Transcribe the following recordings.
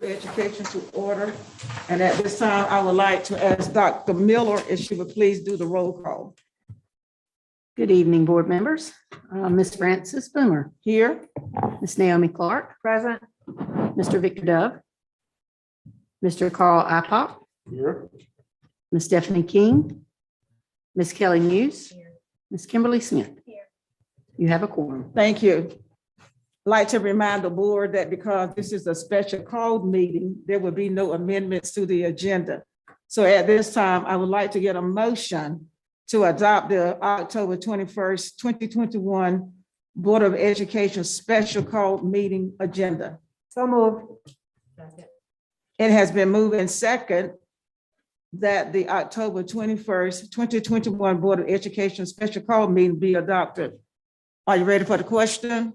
Education to order. And at this time, I would like to ask Dr. Miller if she would please do the roll call. Good evening, board members. Ms. Frances Boomer, Here, Ms. Naomi Clark. Present. Mr. Victor Dove. Mr. Carl Ipop. Here. Ms. Stephanie King. Ms. Kelly Muse. Ms. Kimberly Smith. You have a quorum. Thank you. I'd like to remind the board that because this is a special called meeting, there will be no amendments to the agenda. So at this time, I would like to get a motion to adopt the October 21st, 2021 Board of Education special called meeting agenda. So moved. It has been moved in second that the October 21st, 2021 Board of Education special call meeting be adopted. Are you ready for the question?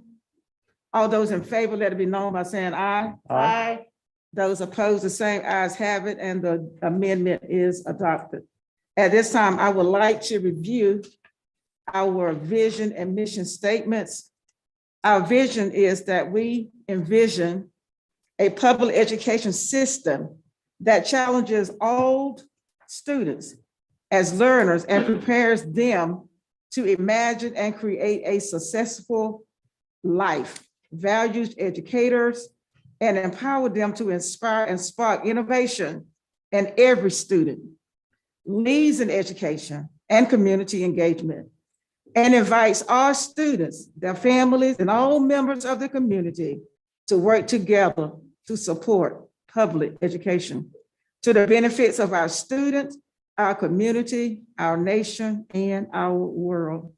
All those in favor, let it be known by saying aye. Aye. Those opposed, the same ayes have it, and the amendment is adopted. At this time, I would like to review our vision and mission statements. Our vision is that we envision a public education system that challenges all students as learners and prepares them to imagine and create a successful life, values educators, and empower them to inspire and spark innovation in every student, leads in education and community engagement, and invites all students, their families, and all members of the community to work together to support public education to the benefits of our students, our community, our nation, and our world.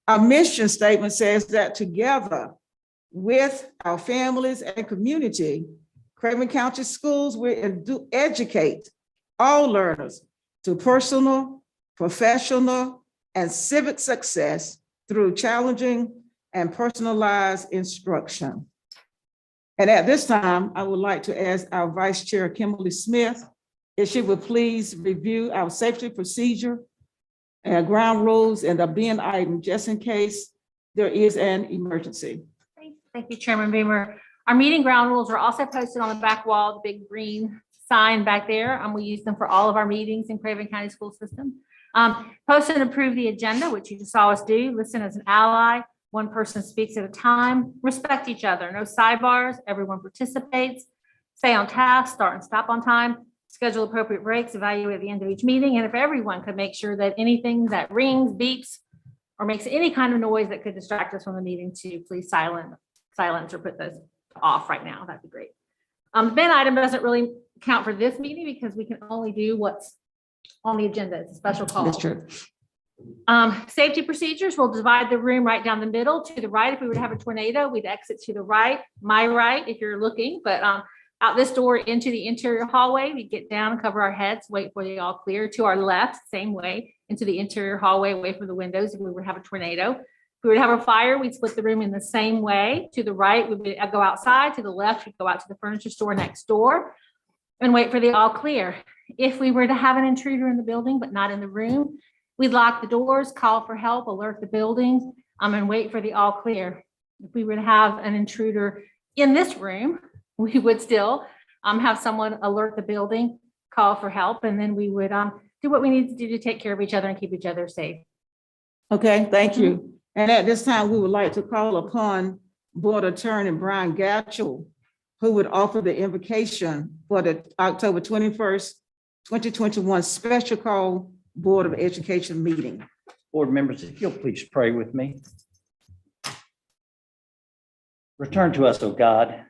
Our mission statement says that together with our families and community, Craven County Schools will educate all learners to personal, professional, and civic success through challenging and personalized instruction. And at this time, I would like to ask our Vice Chair, Kimberly Smith, if she would please review our safety procedure and ground rules and the bin item, just in case there is an emergency. Thank you, Chairman Beamer. Our meeting ground rules are also posted on the back wall, the big green sign back there, and we use them for all of our meetings in Craven County School System. Post and approve the agenda, which you just saw us do. Listen as an ally. One person speaks at a time. Respect each other. No sidebars. Everyone participates. Stay on task. Start and stop on time. Schedule appropriate breaks. Evaluate at the end of each meeting. And if everyone could make sure that anything that rings, beeps, or makes any kind of noise that could distract us from the meeting to please silence or put those off right now. That'd be great. The bin item doesn't really count for this meeting because we can only do what's on the agenda. It's a special call. That's true. Safety procedures, we'll divide the room right down the middle. To the right, if we were to have a tornado, we'd exit to the right, my right, if you're looking, but out this door into the interior hallway, we get down, cover our heads, wait for the all clear. To our left, same way, into the interior hallway, away from the windows if we were to have a tornado. If we were to have a fire, we'd split the room in the same way. To the right, we would go outside. To the left, we'd go out to the furniture store next door and wait for the all clear. If we were to have an intruder in the building, but not in the room, we'd lock the doors, call for help, alert the buildings, and wait for the all clear. If we were to have an intruder in this room, we would still have someone alert the building, call for help, and then we would do what we need to do to take care of each other and keep each other safe. Okay, thank you. And at this time, we would like to call upon Board Attorney Brian Gatchell, who would offer the invocation for the October 21st, 2021 special call Board of Education meeting. Board members, if you'll please pray with me. Return to us, O God.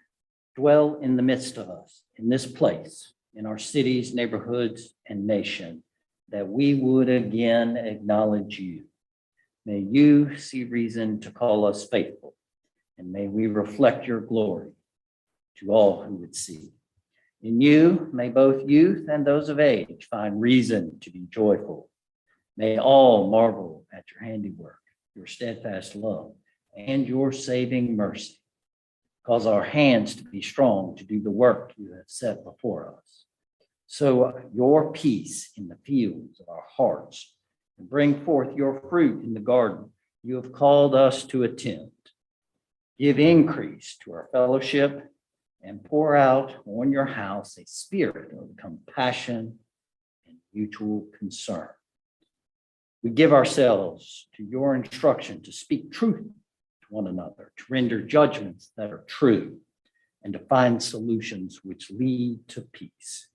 Dwell in the midst of us, in this place, in our cities, neighborhoods, and nation, that we would again acknowledge you. May you see reason to call us faithful, and may we reflect your glory to all who would see. In you, may both youth and those of age find reason to be joyful. May all marvel at your handiwork, your steadfast love, and your saving mercy. Cause our hands to be strong to do the work you have set before us. Sow your peace in the fields of our hearts and bring forth your fruit in the garden you have called us to attend. Give increase to our fellowship and pour out on your house a spirit of compassion and mutual concern. We give ourselves to your instruction to speak truth to one another, to render judgments that are true, and to find solutions which lead to peace.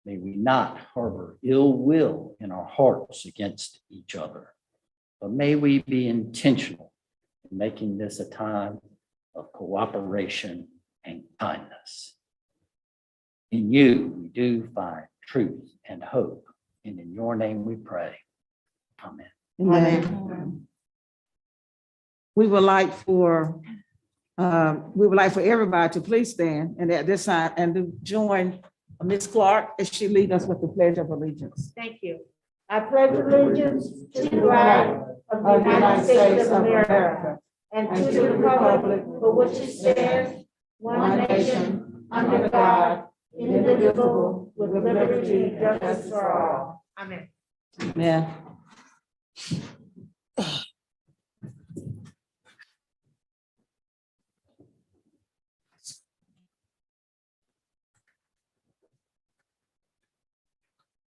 May we not harbor ill will in our hearts against each other, but may we be intentional in making this a time of cooperation and kindness. In you, we do find truth and hope, and in your name we pray. Amen. Amen. We would like for everybody to please stand and at this time and to join Ms. Clark as she leads us with the Pledge of Allegiance. Thank you. I pledge allegiance to the flag of the United States of America and to the republic for which it stands, one nation, under God, indivisible, with liberty and justice for all. Amen. Amen.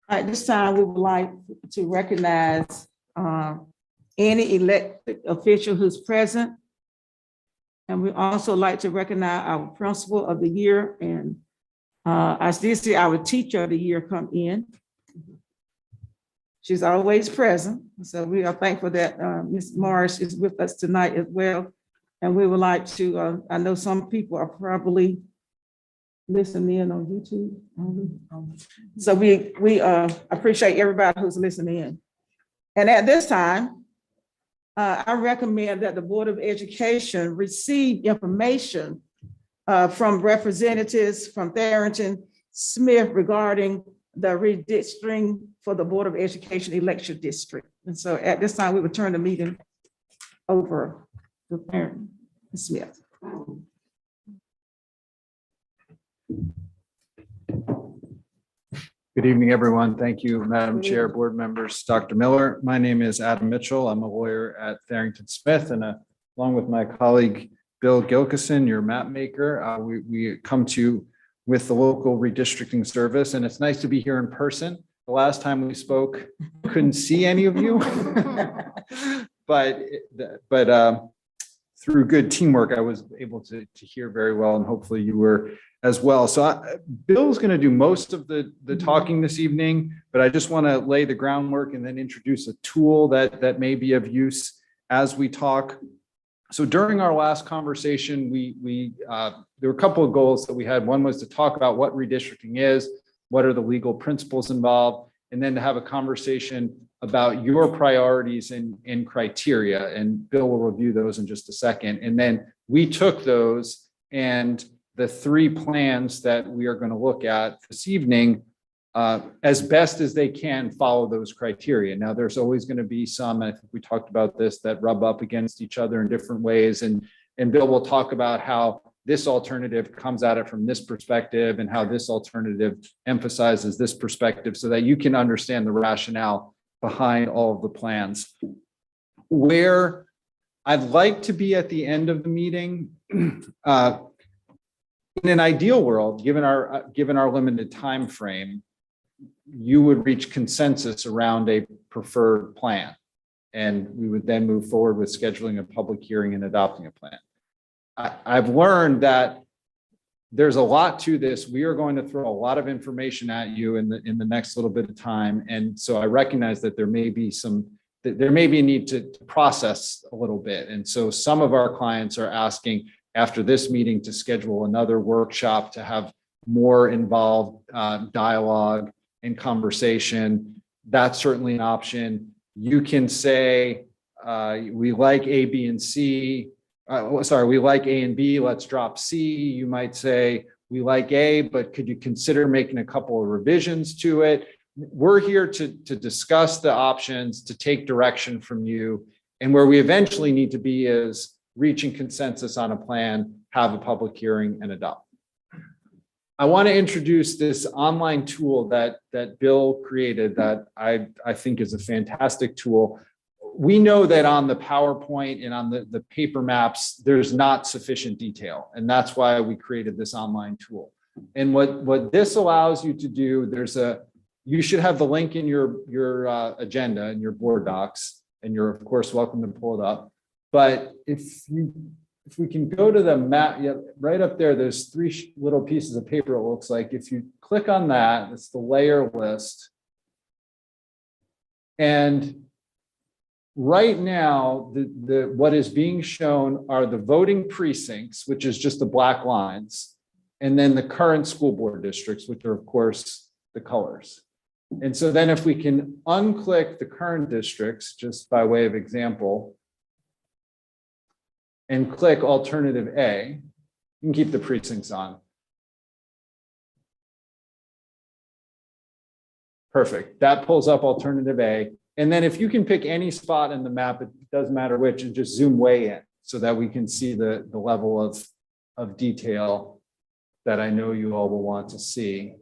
All right, this time we would like to recognize any elected official who's present. And we also like to recognize our principal of the year and I did see our teacher of the year come in. She's always present. So we are thankful that Ms. Morris is with us tonight as well. And we would like to, I know some people are probably listening in on YouTube. So we appreciate everybody who's listening in. And at this time, I recommend that the Board of Education receive information from representatives from Tharrington Smith regarding the redistricting for the Board of Education election district. And so at this time, we would turn the meeting over to Tharrington Smith. Good evening, everyone. Thank you, Madam Chair, board members, Dr. Miller. My name is Adam Mitchell. I'm a lawyer at Tharrington Smith, and along with my colleague, Bill Gilkison, your map maker, we come to you with the local redistricting service, and it's nice to be here in person. The last time we spoke, couldn't see any of you, but through good teamwork, I was able to hear very well, and hopefully you were as well. So Bill's going to do most of the talking this evening, but I just want to lay the groundwork and then introduce a tool that may be of use as we talk. So during our last conversation, there were a couple of goals that we had. One was to talk about what redistricting is, what are the legal principles involved, and then to have a conversation about your priorities and criteria. And Bill will review those in just a second. And then we took those, and the three plans that we are going to look at this evening, as best as they can, follow those criteria. Now, there's always going to be some, I think we talked about this, that rub up against each other in different ways. And Bill will talk about how this alternative comes at it from this perspective and how this alternative emphasizes this perspective so that you can understand the rationale behind all of the plans. Where I'd like to be at the end of the meeting, in an ideal world, given our limited time frame, you would reach consensus around a preferred plan. And we would then move forward with scheduling a public hearing and adopting a plan. I've learned that there's a lot to this. We are going to throw a lot of information at you in the next little bit of time. And so I recognize that there may be a need to process a little bit. And so some of our clients are asking after this meeting to schedule another workshop to have more involved dialogue and conversation. That's certainly an option. You can say, we like A, B, and C. We like A and B, let's drop C. You might say, we like A, but could you consider making a couple of revisions to it? We're here to discuss the options, to take direction from you. And where we eventually need to be is reaching consensus on a plan, have a public hearing, and adopt. I want to introduce this online tool that Bill created that I think is a fantastic tool. we know that on the PowerPoint and on the paper maps, there's not sufficient detail. And that's why we created this online tool. And what this allows you to do, you should have the link in your agenda and your board docs, and you're of course welcome to pull it up. But if we can go to the map, yeah, right up there, there's 3 little pieces of paper, it looks like. If you click on that, it's the layer list. And right now, what is being shown are the voting precincts, which is just the black lines, and then the current school board districts, which are of course the colors. And so then if we can unclick the current districts, just by way of example, and click alternative A, you can keep the precincts on. Perfect. That pulls up alternative A. And then if you can pick any spot in the map, it doesn't matter which, and just zoom way in so that we can see the level of detail that I know you all will want to see.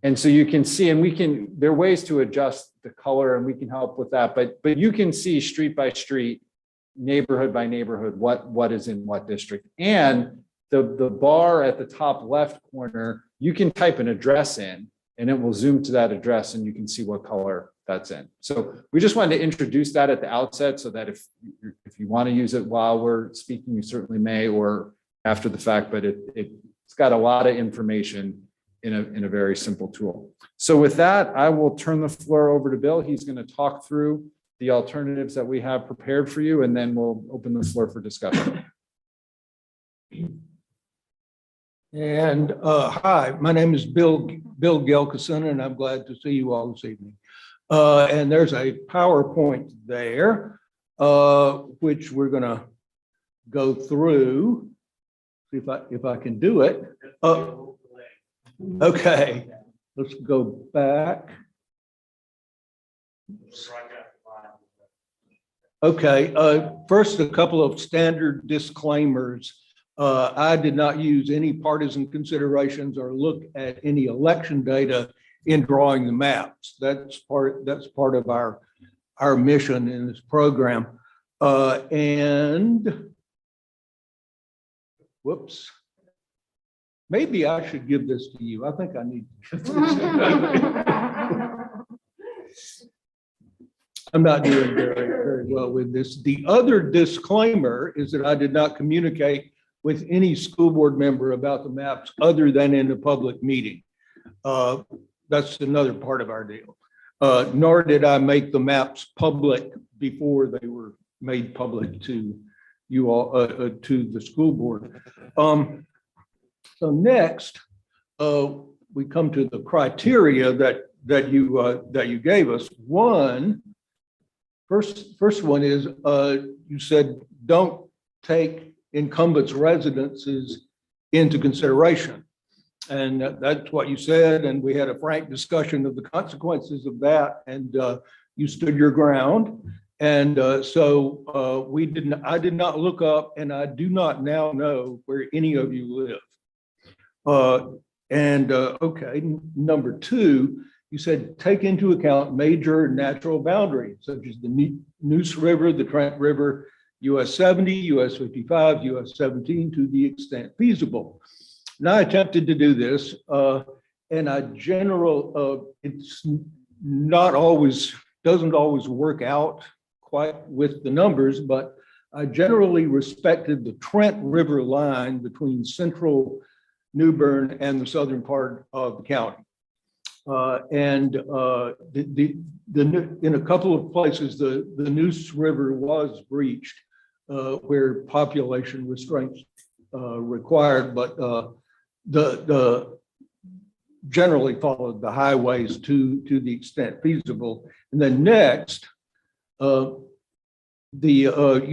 And so you can see, and there are ways to adjust the color, and we can help with that, but you can see street by street, neighborhood by neighborhood, what is in what district. And the bar at the top left corner, you can type an address in and it will zoom to that address and you can see what color that's in. So we just wanted to introduce that at the outset so that if you want to use it while we're speaking, you certainly may, or after the fact, but it's got a lot of information in a very simple tool. So with that, I will turn the floor over to Bill. He's going to talk through the alternatives that we have prepared for you, and then we'll open the floor for discussion. And hi, my name is Bill Gelkison, and I'm glad to see you all this evening. And there's a PowerPoint there, which we're going to go through. See if I can do it. Okay, let's go back. Okay, first, a couple of standard disclaimers. I did not use any partisan considerations or look at any election data in drawing the maps. That's part of our mission in this program. And whoops. Maybe I should give this to you. I think I need to give this to you. I'm not doing very well with this. The other disclaimer is that I did not communicate with any school board member about the maps other than in a public meeting. That's another part of our deal. Nor did I make the maps public before they were made public to you all, to the school board. So next, we come to the criteria that you gave us. First one is you said don't take incumbents' residences into consideration, and that's what you said. And we had a frank discussion of the consequences of that, and you stood your ground. And so I did not look up, and I do not now know where any of you live. Okay, number 2, you said take into account major natural boundaries such as the Neuse River, the Trent River, US 70, US 55, US 17 to the extent feasible. And I attempted to do this, and it's not always, doesn't always work out quite with the numbers, but I generally respected the Trent River line between central New Bern and the southern part of the county. In a couple of places, the Neuse River was breached where population restraints required, but the generally followed the highways to the extent feasible. And then next, you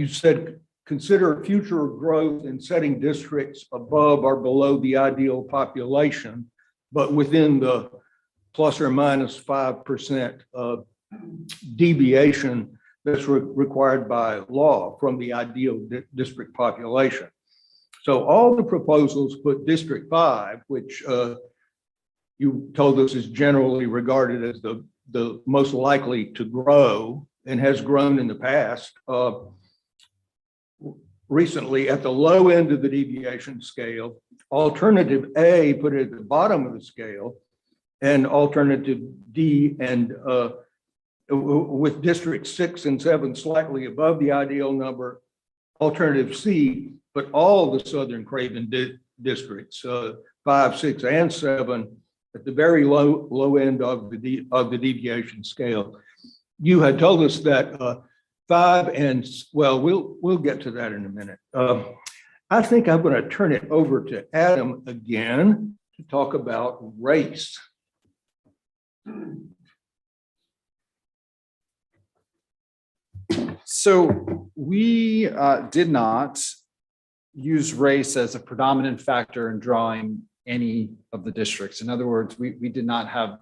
said consider future growth in setting districts above or below the ideal population, but within the plus or minus 5% deviation that's required by law from the ideal district population. So all the proposals put District 5, which you told us is generally regarded as the most likely to grow and has grown in the past. Recently, at the low end of the deviation scale, alternative A put it at the bottom of the scale, and alternative D and with district 6 and 7 slightly above the ideal number, alternative C, but all the Southern Craven districts, 5, 6, and 7 at the very low end of the deviation scale. You had told us that 5 and, well, we'll get to that in a minute. I think I'm going to turn it over to Adam again to talk about race. So we did not use race as a predominant factor in drawing any of the districts. In other words, we did not have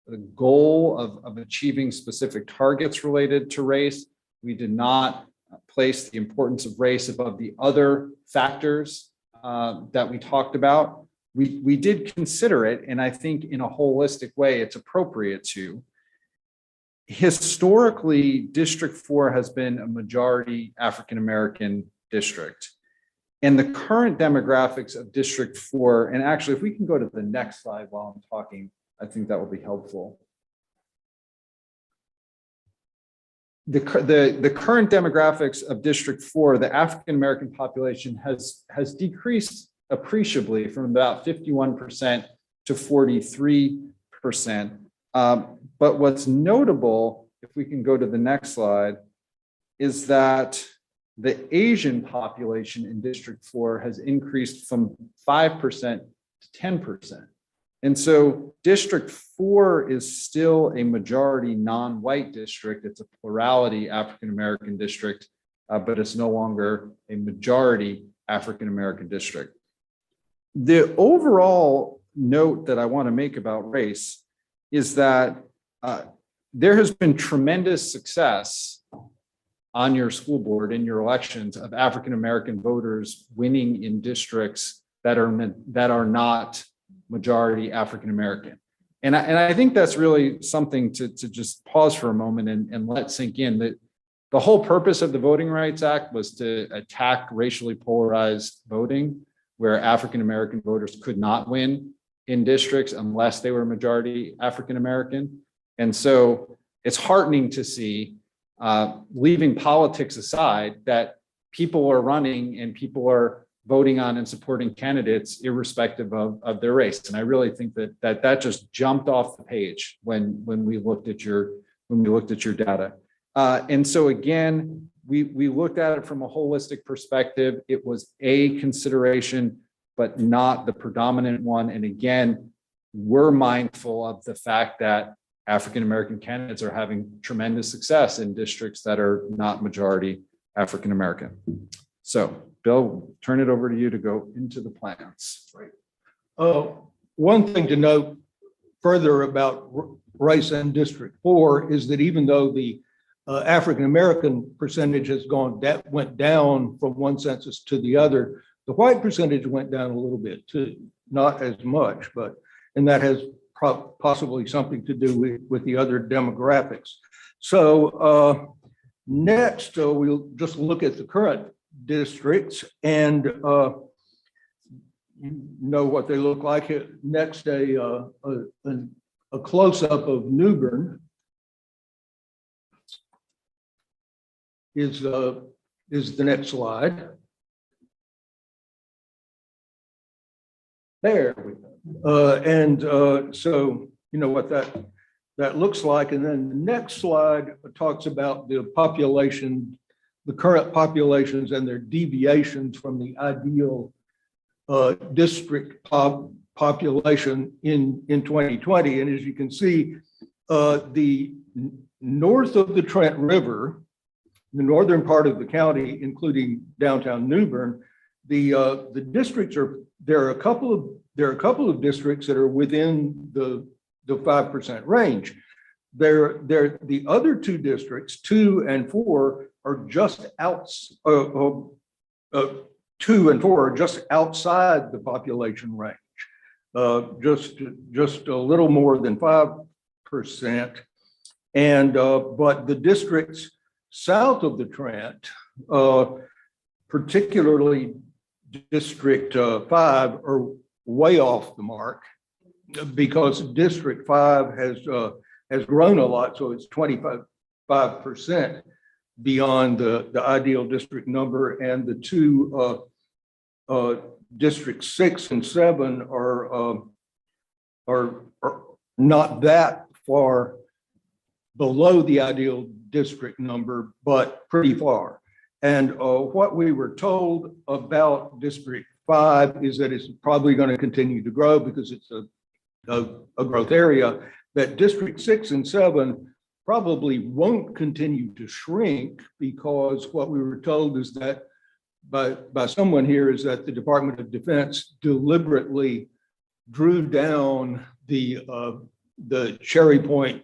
the goal of achieving specific targets related to race. We did not place the importance of race above the other factors that we talked about. We did consider it, and I think in a holistic way, it's appropriate to. Historically, District 4 has been a majority African-American district. And the current demographics of District 4, and actually, if we can go to the next slide while I'm talking, I think that will be helpful. The current demographics of District 4, the African-American population has decreased appreciably from about 51% to 43%. But what's notable, if we can go to the next slide, is that the Asian population in District 4 has increased from 5% to 10%. And so District 4 is still a majority non-white district. It's a plurality African-American district, but it's no longer a majority African-American district. The overall note that I want to make about race is that there has been tremendous success on your school board in your elections of African-American voters winning in districts that are not majority African-American. And I think that's really something to just pause for a moment and let sink in. That the whole purpose of the Voting Rights Act was to attack racially polarized voting, where African-American voters could not win in districts unless they were majority African-American. And so it's heartening to see, leaving politics aside, that people are running and people are voting on and supporting candidates irrespective of their race. And I really think that just jumped off the page when we looked at your data. And so again, we looked at it from a holistic perspective. It was a consideration, but not the predominant one. And again, we're mindful of the fact that African-American candidates are having tremendous success in districts that are not majority African-American. So Bill, turn it over to you to go into the plans. Right. One thing to note further about race in District 4 is that even though the African-American percentage went down from one census to the other, the white percentage went down a little bit too, not as much, and that has possibly something to do with the other demographics. So next, we'll just look at the current districts and know what they look like. Next, a close-up of New Bern is the next slide. There we go. So you know what that looks like. And then the next slide talks about the population, the current populations and their deviations from the ideal district population in 2020. And as you can see, the north of the Trent River, the northern part of the county, including downtown New Bern, the districts there are a couple of districts that are within the 5% range. The other two districts, 2 and 4, are just out. 2 and 4 are just outside the population range. just a little more than 5%. And, but the districts south of the Trent, particularly District 5, are way off the mark because District 5 has grown a lot, so it's 25% beyond the ideal district number, and the two District 6 and 7 are not that far below the ideal district number, but pretty far. And what we were told about District 5 is that it's probably going to continue to grow because it's a growth area, that District 6 and 7 probably won't continue to shrink, because what we were told is that by someone here is that the Department of Defense deliberately drew down the Cherry Point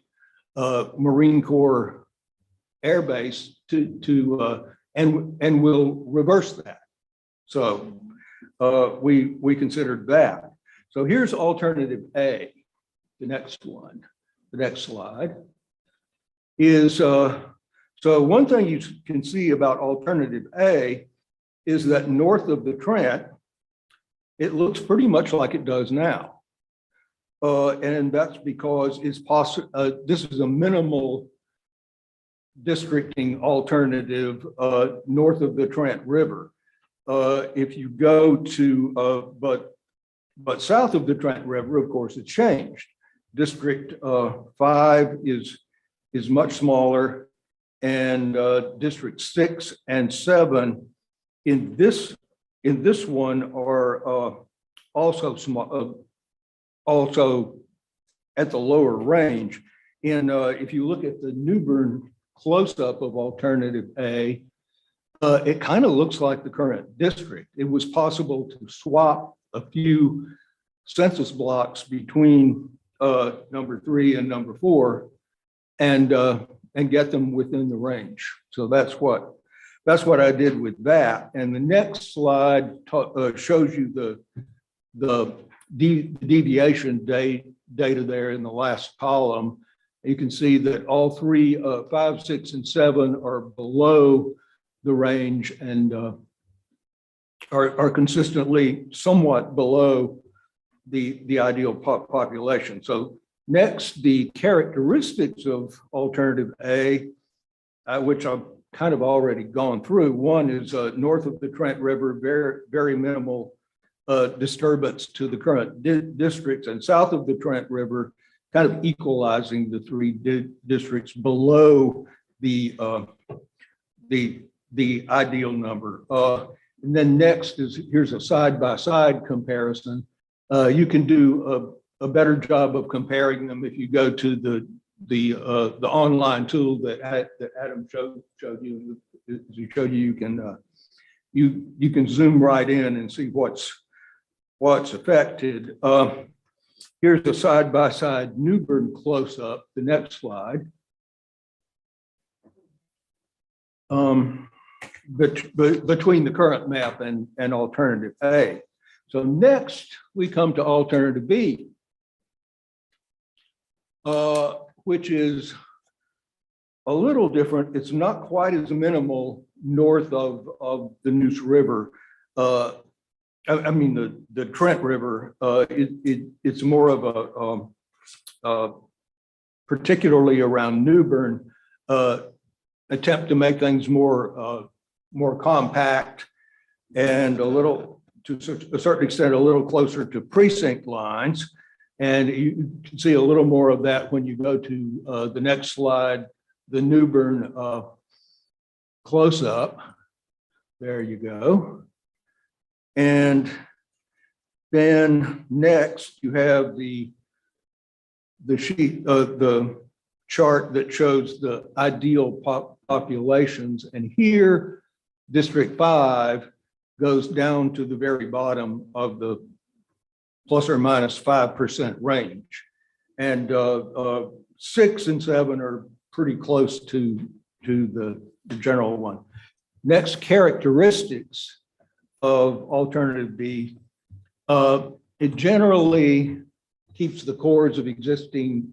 Marine Corps Air Base and will reverse that. So we considered that. So here's alternative A, the next one, the next slide is, so one thing you can see about alternative A is that north of the Trent, it looks pretty much like it does now. And that's because it's possible, this is a minimal districting alternative north of the Trent River. If you go to, but south of the Trent River, of course, it's changed. District 5 is much smaller, and District 6 and 7 in this one are also small, also at the lower range. And if you look at the New Bern close-up of alternative A, it kind of looks like the current district. It was possible to swap a few census blocks between number 3 and number 4 and get them within the range. So that's what I did with that. And the next slide shows you the deviation data there in the last column. You can see that all 3, 5, 6, and 7 are below the range and are consistently somewhat below the ideal population. So next, the characteristics of alternative A, which I've kind of already gone through. One is north of the Trent River, very minimal disturbance to the current districts, and south of the Trent River, kind of equalizing the 3 districts below the ideal number. And then next is, here's a side-by-side comparison. You can do a better job of comparing them if you go to the online tool that Adam showed you. As he showed you, you can zoom right in and see what's affected. Here's a side-by-side New Bern close-up, the next slide. Between the current map and alternative A. So next, we come to alternative B, which is a little different. It's not quite as minimal north of the Neuse River. I mean, the Trent River, it's more of a, particularly around New Bern, attempt to make things more compact and a little, to a certain extent, a little closer to precinct lines. And you can see a little more of that when you go to the next slide, the New Bern close-up. There you go. And then next you have the sheet, the chart that shows the ideal populations. And here, District 5 goes down to the very bottom of the plus or minus 5% range. And 6 and 7 are pretty close to the general one. Next, characteristics of alternative B. it generally keeps the cores of existing,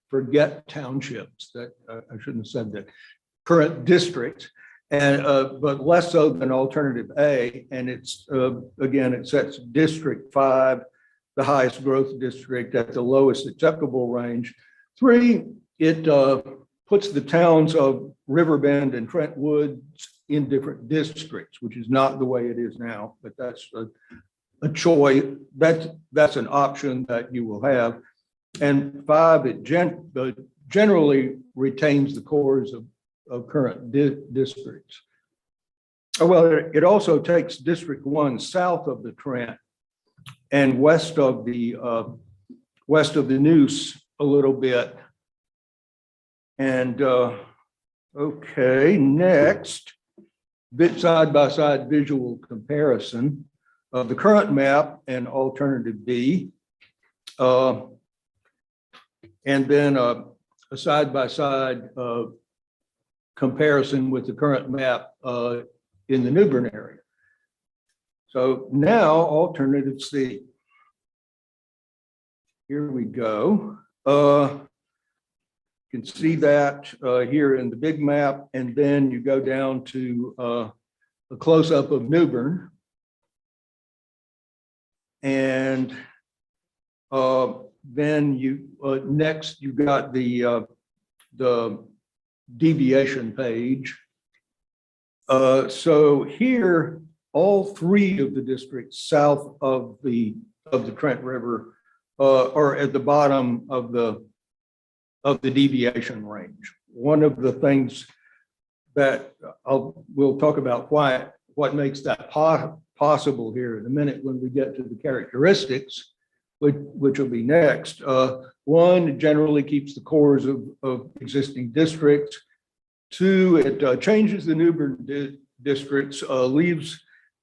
forget townships, that I shouldn't have said that, current districts, and but less so than alternative A. And it's again, it sets District 5, the highest growth district, at the lowest acceptable range. 3, it puts the towns of Riverbend and Trent Woods in different districts, which is not the way it is now, but that's a choice. That's an option that you will have. And 5, it generally retains the cores of current districts. Well, it also takes District 1 south of the Trent and west of the Neuse a little bit. And okay, next, bit side-by-side visual comparison of the current map and alternative B. And then a side-by-side comparison with the current map in the New Bern area. So now alternative C. Here we go. You can see that here in the big map, and then you go down to a close-up of New Bern. And then you next you got the deviation page. So here, all 3 of the districts south of the Trent River are at the bottom of the deviation range. One of the things that we'll talk about what makes that possible here in a minute when we get to the characteristics, which will be next. 1, it generally keeps the cores of existing districts. 2, it changes the New Bern districts, leaves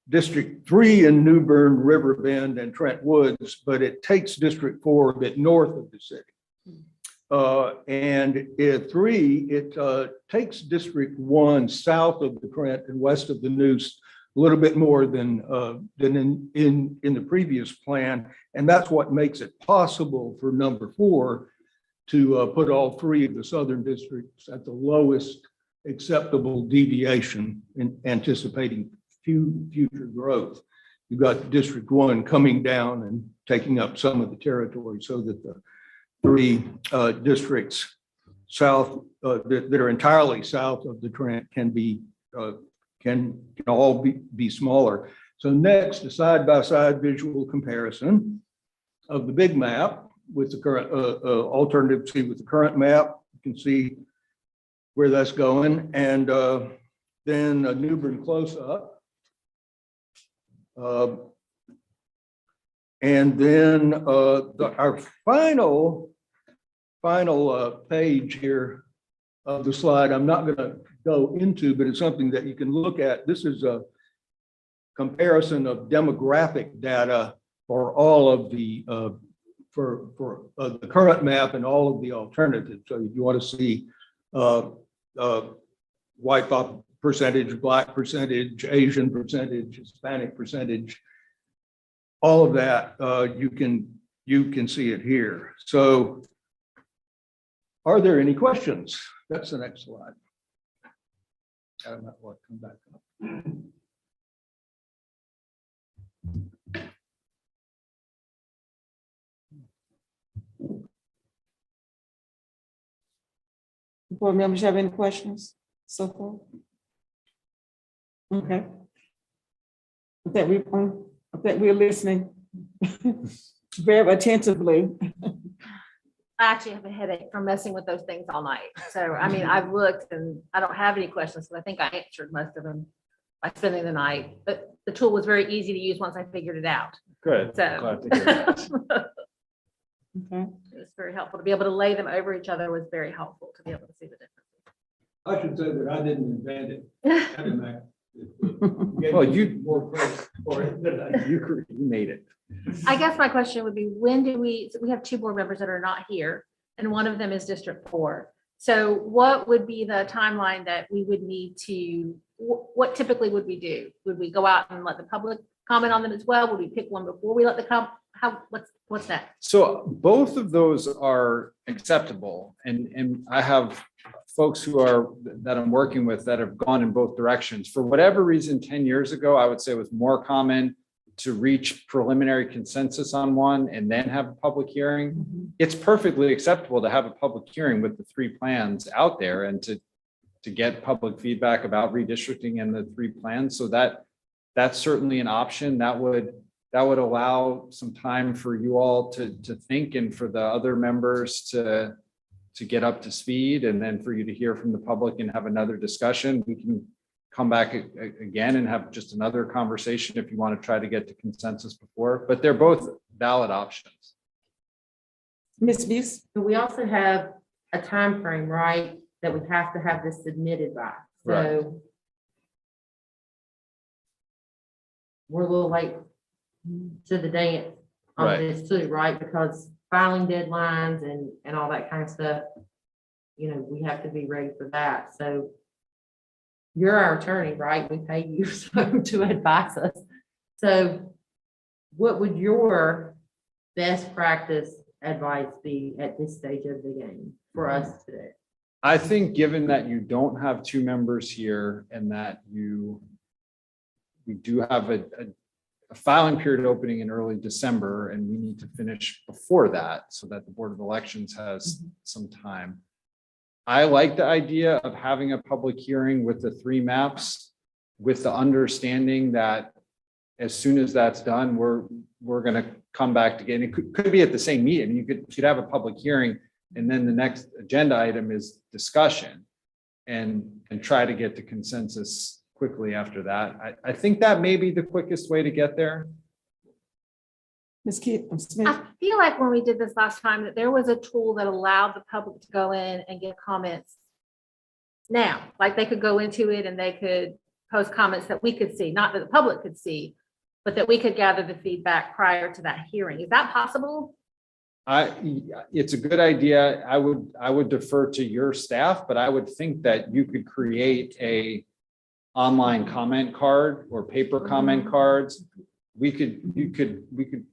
District 3 in New Bern, Riverbend, and Trent Woods, but it takes District 4 a bit north of the city. And 3, it takes District 1 south of the Trent and west of the Neuse a little bit more than in the previous plan. And that's what makes it possible for number 4 to put all 3 of the southern districts at the lowest acceptable deviation in anticipating future growth. You've got District 1 coming down and taking up some of the territory so that the 3 districts south that are entirely south of the Trent can all be smaller. So next, a side-by-side visual comparison of the big map with the current alternative C with the current map. You can see where that's going, and then a New Bern close-up. And then our final page here of the slide, I'm not going to go into, but it's something that you can look at. This is a comparison of demographic data for all of the for the current map and all of the alternatives. So if you want to see white percentage, Black percentage, Asian percentage, Hispanic percentage, all of that, you can see it here. So are there any questions? That's the next slide. I don't know what, come back up. Board members have any questions so far? Okay. I think we're listening very attentively. I actually have a headache from messing with those things all night. So, I mean, I've looked and I don't have any questions, but I think I answered most of them by spending the night. But the tool was very easy to use once I figured it out. Good. So Glad to hear that. Okay. it was very helpful to be able to lay them over each other was very helpful to be able to see the difference. I should say that I didn't invent it. Well, you- more credit for it than I You made it. I guess my question would be, when do we have 2 board members that are not here, and one of them is District 4. So what would be the timeline that we would need to, what typically would we do? Would we go out and let the public comment on them as well? Would we pick one before we let the what's that? So both of those are acceptable. And I have folks that I'm working with that have gone in both directions. For whatever reason, 10 years ago, I would say it was more common to reach preliminary consensus on one and then have a public hearing. It's perfectly acceptable to have a public hearing with the three plans out there and to get public feedback about redistricting and the three plans. So that's certainly an option. That would allow some time for you all to think and for the other members to get up to speed, and then for you to hear from the public and have another discussion. We can come back again and have just another conversation if you want to try to get to consensus before, but they're both valid options. Ms. Buse? But we also have a time frame, right, that we have to have this submitted by. Right. So we're a little late to the dance on Right. this too, right? Because filing deadlines and all that kind of stuff, we have to be ready for that. So you're our attorney, right? We pay you to advise us. So what would your best practice advice be at this stage of the game for us today? I think given that you don't have two members here and that we do have a filing period opening in early December, and we need to finish before that so that the Board of Elections has some time. I like the idea of having a public hearing with the three maps, with the understanding that as soon as that's done, we're going to come back again. It could be at the same meeting. You could have a public hearing, and then the next agenda item is discussion, and try to get to consensus quickly after that. I think that may be the quickest way to get there. Ms. Smith? I feel like when we did this last time, that there was a tool that allowed the public to go in and give comments now, like they could go into it and they could post comments that we could see, not that the public could see, but that we could gather the feedback prior to that hearing. Is that possible? It's a good idea. I would defer to your staff, but I would think that you could create a online comment card or paper comment cards. We could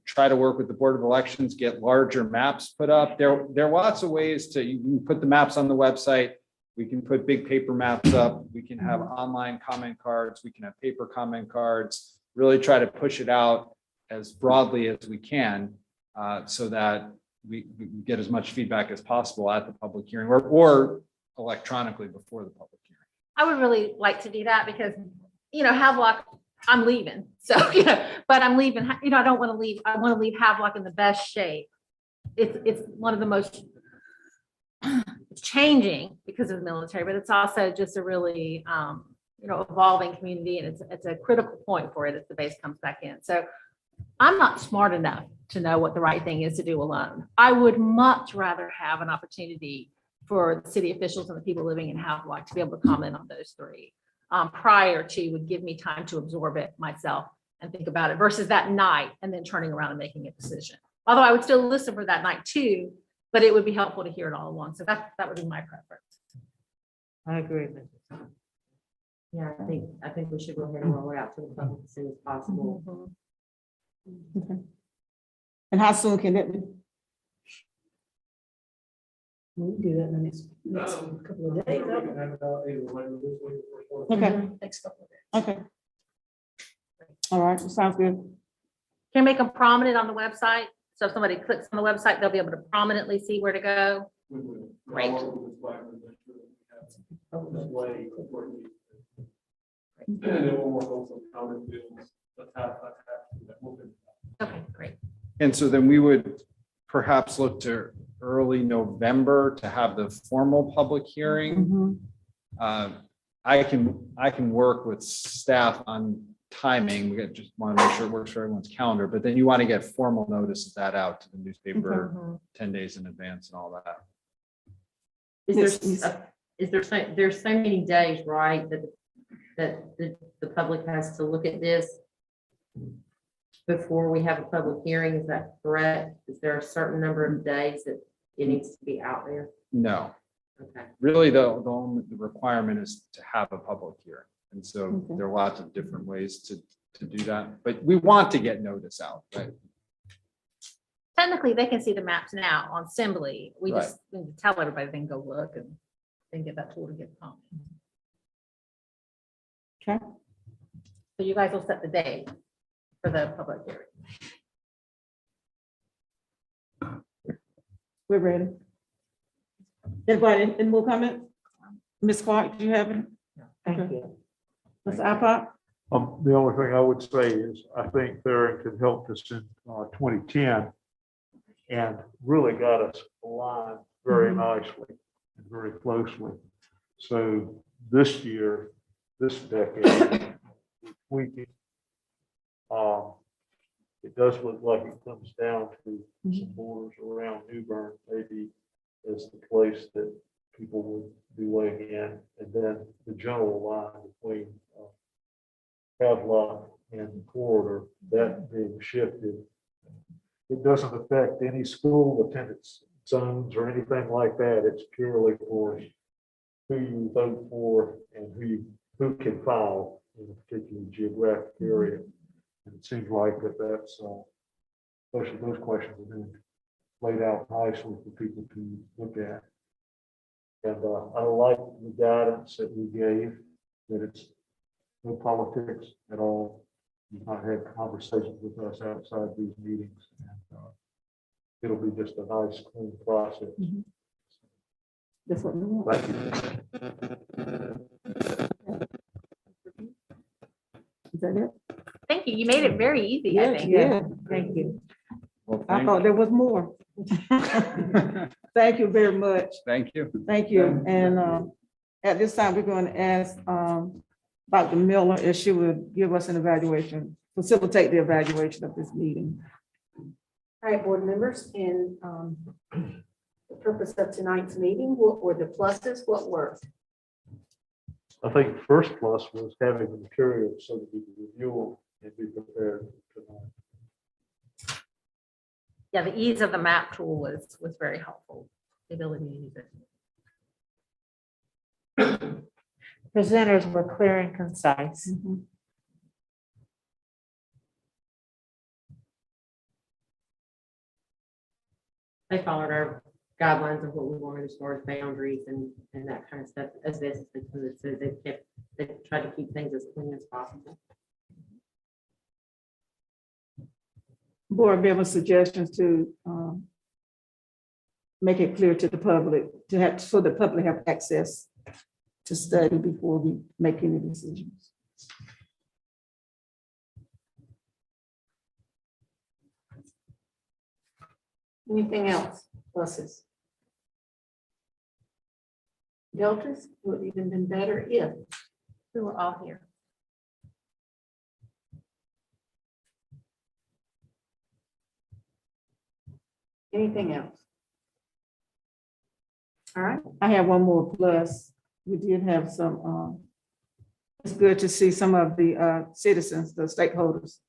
try to work with the Board of Elections, get larger maps put up. There are lots of ways you can put the maps on the website. We can put big paper maps up. We can have online comment cards. We can have paper comment cards, really try to push it out as broadly as we can, so that we get as much feedback as possible at the public hearing or electronically before the public hearing. I would really like to do that because, Havelock, I'm leaving. So, but I'm leaving, I don't want to leave. I want to leave Havelock in the best shape. It's one of the most, it's changing because of the military, but it's also just a really, evolving community, and it's a critical point for it as the base comes back in. So I'm not smart enough to know what the right thing is to do alone. I would much rather have an opportunity for the city officials and the people living in Havelock to be able to comment on those three prior to, would give me time to absorb it myself and think about it versus that night and then turning around and making a decision. Although I would still listen for that night too, but it would be helpful to hear it all at once. So that would be my preference. I agree with you. Yeah, I think we should go ahead and roll it out to the public as soon as possible. Okay. And how soon can it be? We'll do that in the next couple of days. Okay, Next couple of days. okay. All right, sounds good. Can make them prominent on the website. So if somebody clicks on the website, they'll be able to prominently see where to go. Great. Okay, great. And so then we would perhaps look to early November to have the formal public hearing. I can work with staff on timing. Just want to make sure it works for everyone's calendar, but then you want to get formal notice of that out to the newspaper 10 days in advance and all that. There's so many days, right, that the public has to look at this before we have a public hearing. Is that correct? Is there a certain number of days that it needs to be out there? No, Okay. Really, the requirement is to have a public hearing. And so Okay. there are lots of different ways to do that, but we want to get notice out, right? Technically, they can see the maps now on Assembly. We Right. just need to tell everybody they can go look and then get that tool to get home. Okay. So you guys will set the date for the public hearing. We're ready. Anybody, any more comments? Ms. Clark, do you have any? Thank you. Mr. Alpert? The only thing I would say is I think Theron could help us in 2010 and really got us aligned very nicely and very closely. So this year, this decade, we can, it does look like it comes down to some borders around New Bern, maybe as the place that people would be weighing in, and then the general line between Havelock and the corridor, that being shifted. It doesn't affect any school attendance zones or anything like that. It's purely for who you vote for and who can file in a particular geographic area. And it seems like that's those questions have been laid out nicely for people to look at. And I like the guidance that we gave, that it's no politics at all. You've not had conversations with us outside these meetings. And it'll be just a nice, clean process. That's what we want. Thank you. Is that it? Thank you. You made it very easy, I think. Yeah. Thank you. Well, I thought there was more. Thank you very much. Thank you. Thank you. And at this time, we're going to ask Dr. Miller if she would give us an evaluation, facilitate the evaluation of this meeting. All right, board members, and the purpose of tonight's meeting, what were the pluses, what worked? I think the first plus was having the material so that we could review them and be prepared tonight. Yeah, the ease of the map tool was very helpful. The ability to use it. Presenters were clear and concise. They followed our guidelines of what we wanted as far as boundaries and that kind of stuff as this, because it says they tried to keep things as clean as possible. Board member suggestions to make it clear to the public, so the public have access to study before we make any decisions. Anything else? Pluses? Deltas would even been better if. We were all here. Anything else? All right, I have one more plus. We did have some, it's good to see some of the citizens, the stakeholders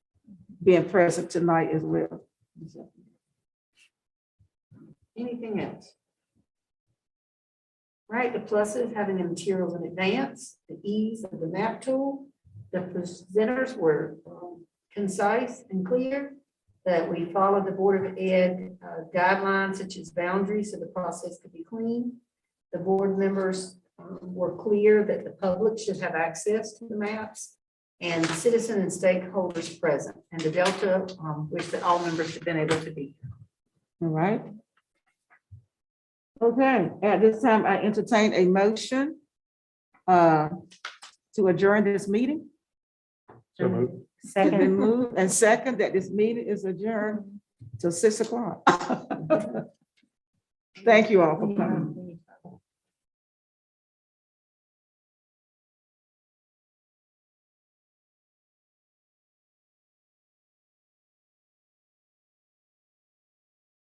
being present tonight as well. anything else? All right, the pluses, having the materials in advance, the ease of the map tool, the presenters were concise and clear, that we followed the Board of Ed guidelines such as boundaries so the process could be clean. The board members were clear that the public should have access to the maps, and citizen and stakeholders present, and the Delta, which that all members should have been able to be. All right. Okay, at this time, I entertain a motion to adjourn this meeting. So moved. It's been moved and second that this meeting is adjourned till 6 o'clock. Thank you all for coming.